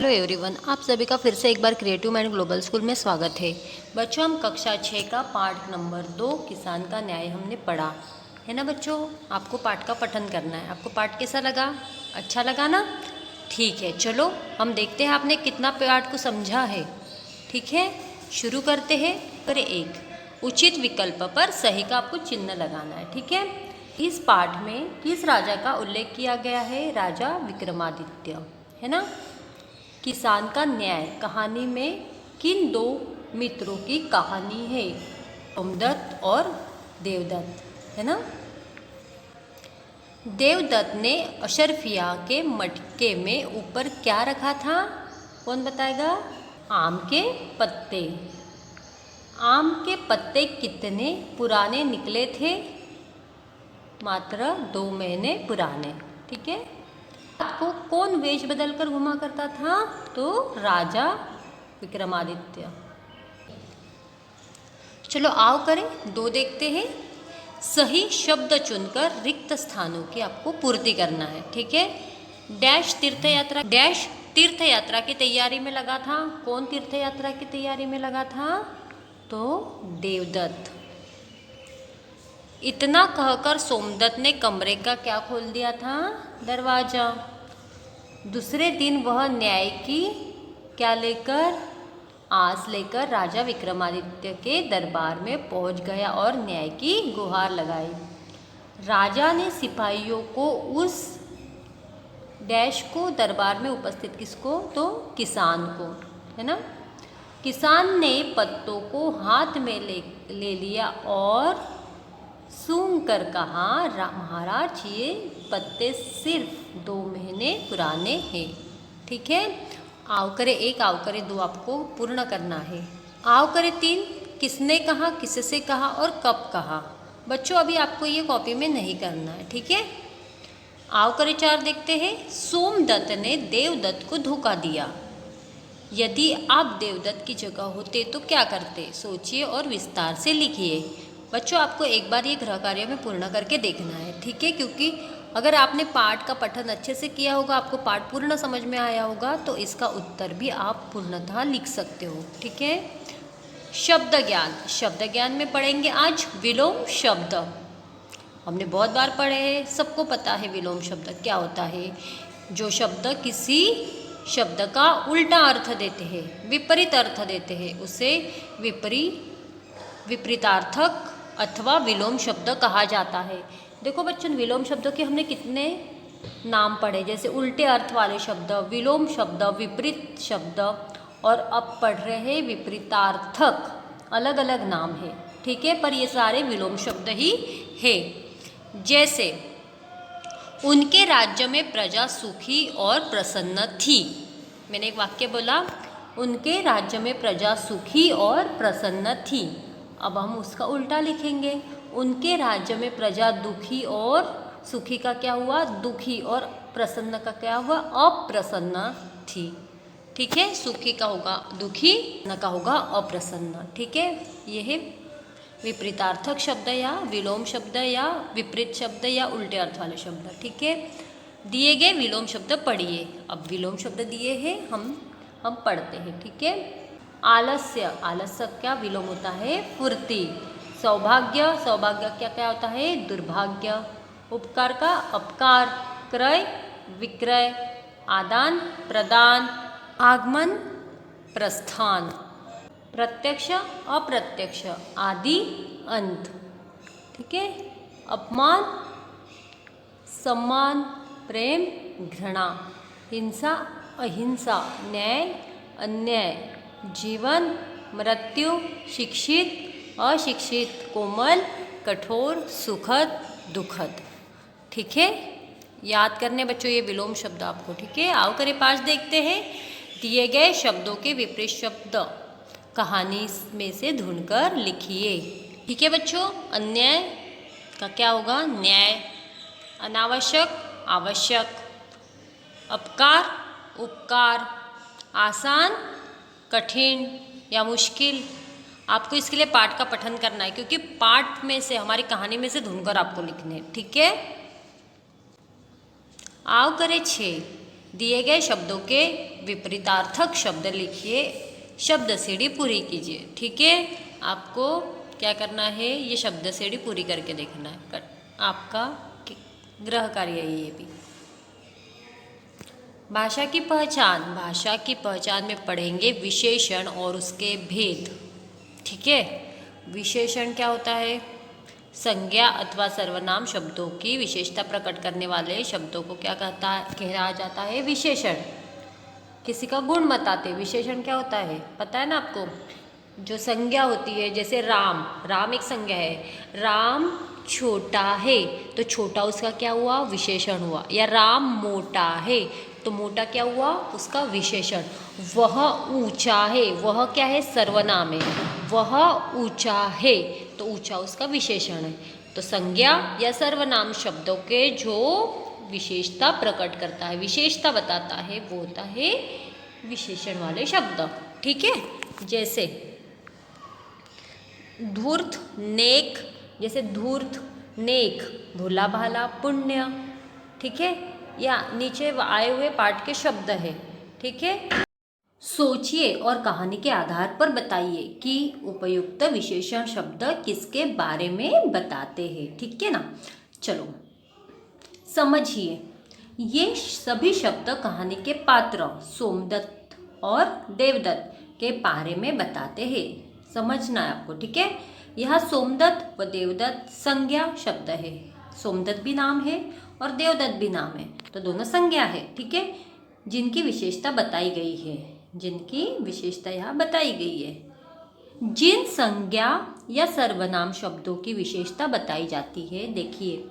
Hello everyone, आप सभी का फिर से एक बार क्रिएटिव माइंड ग्लोबल स्कूल में स्वागत है। बच्चों, हम कक्षा 6 का पाठ नंबर 2 किसान का न्याय हमने पढ़ा है ना। बच्चों, आपको पाठ का पठन करना है। आपको पाठ कैसा लगा? अच्छा लगा ना? ठीक है, चलो हम देखते हैं आपने कितना पाठ को समझा है। ठीक है, शुरू करते हैं। पर एक उचित विकल्प पर सही का आपको चिन्ह लगाना है। ठीक है, इस पाठ में किस राजा का उल्लेख किया गया है? राजा विक्रमादित्य, है ना। किसान का न्याय कहानी में किन दो मित्रों की कहानी है? सोमदत्त और देवदत्त, है ना। देवदत्त ने अशरफिया के मटके में ऊपर क्या रखा था? कौन बताएगा? आम के पत्ते। आम के पत्ते कितने पुराने निकले थे? मात्र 2 महीने पुराने। ठीक है, को कौन वेश बदल कर घुमा करता था? तो राजा विक्रमादित्य। चलो आओ करें, 2 देखते हैं। सही शब्द चुनकर रिक्त स्थानों की आपको पूर्ति करना है। ठीक है, डैश तीर्थ यात्रा की तैयारी में लगा था। कौन तीर्थ यात्रा की तैयारी में लगा था? तो देवदत्त। इतना कहकर सोमदत्त ने कमरे का क्या खोल दिया था? दरवाजा। दूसरे दिन वह न्याय की क्या लेकर? आस लेकर राजा विक्रमादित्य के दरबार में पहुंच गया और न्याय की गुहार लगाई। राजा ने सिपाहियों को उस डैश को दरबार में उपस्थित किसको? तो किसान को, है ना। किसान ने पत्तों को हाथ में ले लिया और सूंघ कर कहा, महाराज ये पत्ते सिर्फ 2 महीने पुराने हैं। ठीक है, आओ करे 1, आओ करे 2 आपको पूर्ण करना है। आओ करे 3, किसने कहा, किससे कहा और कब कहा? बच्चों, अभी आपको ये कॉपी में नहीं करना है। ठीक है, आओ करे 4 देखते हैं। सोमदत्त ने देवदत्त को धोखा दिया। यदि आप देवदत्त की जगह होते तो क्या करते? सोचिए और विस्तार से लिखिए। बच्चों, आपको एक बार ये गृह कार्य में पूर्ण करके देखना है। ठीक है, क्योंकि अगर आपने पाठ का पठन अच्छे से किया होगा, आपको पाठ पूर्ण समझ में आया होगा, तो इसका उत्तर भी आप पूर्णतः लिख सकते हो। ठीक है, शब्द ज्ञान। शब्द ज्ञान में पढ़ेंगे आज विलोम शब्द। हमने बहुत बार पढ़े हैं, सबको पता है विलोम शब्द क्या होता है। जो शब्द किसी शब्द का उल्टा अर्थ देते हैं, विपरीत अर्थ देते हैं, उसे विपरीतार्थक अथवा विलोम शब्द कहा जाता है। देखो बच्चों, विलोम शब्दों के हमने कितने नाम पढ़े, जैसे उल्टे अर्थ वाले शब्द, विलोम शब्द, विपरीत शब्द, और अब पढ़ रहे हैं विपरीतार्थक। अलग अलग नाम है। ठीक है, पर ये सारे विलोम शब्द ही है। जैसे उनके राज्य में प्रजा सुखी और प्रसन्न थी। मैंने एक वाक्य बोला, उनके राज्य में प्रजा सुखी और प्रसन्न थी। अब हम उसका उल्टा लिखेंगे, उनके राज्य में प्रजा दुखी और सुखी का क्या हुआ? दुखी, और प्रसन्न का क्या हुआ? अप्रसन्न थी। ठीक है, सुखी का होगा दुखी, न का होगा अप्रसन्न। ठीक है, यह है विपरीतार्थक शब्द या विलोम शब्द या विपरीत शब्द या उल्टे अर्थ वाले शब्द। ठीक है, दिए गए विलोम शब्द पढ़िए। अब विलोम शब्द दिए हैं, हम पढ़ते हैं। ठीक है, आलस्य। आलस्य क्या विलोम होता है? फुर्ती। सौभाग्य। सौभाग्य क्या क्या होता है? दुर्भाग्य। उपकार का अपकार। क्रय विक्रय। आदान प्रदान। आगमन प्रस्थान। प्रत्यक्ष अप्रत्यक्ष। आदि अंत। ठीक है, अपमान सम्मान। प्रेम घृणा। हिंसा अहिंसा। न्याय अन्याय। जीवन मृत्यु। शिक्षित अशिक्षित। कोमल कठोर। सुखद दुखद। ठीक है, याद करने बच्चों ये विलोम शब्द आपको। ठीक है, आओ करें 5 देखते हैं। दिए गए शब्दों के विपरीत शब्द कहानी में से ढूंढकर लिखिए। ठीक है बच्चों, अन्याय का क्या होगा? न्याय। अनावश्यक आवश्यक। अपकार उपकार। आसान कठिन या मुश्किल। आपको इसके लिए पाठ का पठन करना है, क्योंकि पाठ में से, हमारी कहानी में से ढूंढकर आपको लिखने। ठीक है, आओ करे 6। दिए गए शब्दों के विपरीतार्थक शब्द लिखिए, शब्द सीढ़ी पूरी कीजिए। ठीक है, आपको क्या करना है, ये शब्द सीढ़ी पूरी करके देखना है, आपका गृह कार्य है ये भी। भाषा की पहचान, भाषा की पहचान में पढ़ेंगे विशेषण और उसके भेद। ठीक है, विशेषण क्या होता है, संज्ञा अथवा सर्वनाम शब्दों की विशेषता प्रकट करने वाले शब्दों को क्या कहा जाता है, विशेषण। किसी का गुण बताते, विशेषण क्या होता है पता है ना आपको, जो संज्ञा होती है, जैसे राम, राम एक संज्ञा है, राम छोटा है तो छोटा उसका क्या हुआ, विशेषण हुआ। या राम मोटा है तो मोटा क्या हुआ, उसका विशेषण। वह ऊंचा है, वह क्या है, सर्वनाम है, वह ऊंचा है तो ऊंचा उसका विशेषण है। तो संज्ञा या सर्वनाम शब्दों के जो विशेषता प्रकट करता है, विशेषता बताता है, वो होता है विशेषण वाले शब्द। ठीक है, जैसे धूर्त नेक, जैसे धूर्त नेक भोला भाला पुण्य। ठीक है, या नीचे आए हुए पाठ के शब्द है। ठीक है, सोचिए और कहानी के आधार पर बताइए कि उपयुक्त विशेषण शब्द किसके बारे में बताते हैं। ठीक है ना, चलो समझिए। ये सभी शब्द कहानी के पात्र सोमदत्त और देवदत्त के बारे में बताते हैं, समझना है आपको। ठीक है, यह सोमदत्त व देवदत्त संज्ञा शब्द है, सोमदत्त भी नाम है और देवदत्त भी नाम है, तो दोनों संज्ञा है। ठीक है, जिनकी विशेषता बताई गई है, जिनकी विशेषता यहाँ बताई गई है। जिन संज्ञा या सर्वनाम शब्दों की विशेषता बताई जाती है, देखिए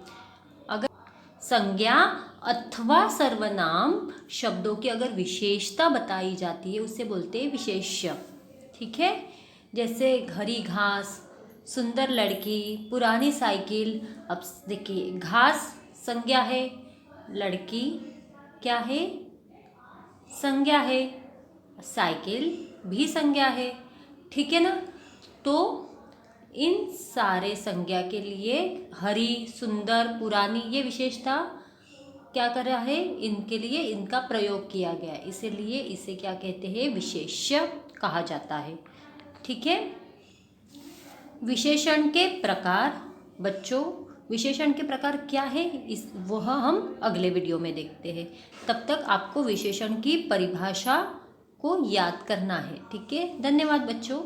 अगर संज्ञा अथवा सर्वनाम शब्दों की अगर विशेषता बताई जाती है, उससे बोलते हैं विशेष्य। ठीक है, जैसे हरी घास, सुंदर लड़की, पुरानी साइकिल। अब देखिए, घास संज्ञा है, लड़की क्या है, संज्ञा है, साइकिल भी संज्ञा है। ठीक है ना, तो इन सारे संज्ञा के लिए हरी, सुंदर, पुरानी ये विशेषता क्या कर रहा है, इनके लिए इनका प्रयोग किया गया है, इसीलिए इसे क्या कहते हैं, विशेष्य कहा जाता है। ठीक है, विशेषण के प्रकार, बच्चों विशेषण के प्रकार क्या है वह हम अगले वीडियो में देखते हैं। तब तक आपको विशेषण की परिभाषा को याद करना है। ठीक है, धन्यवाद बच्चों।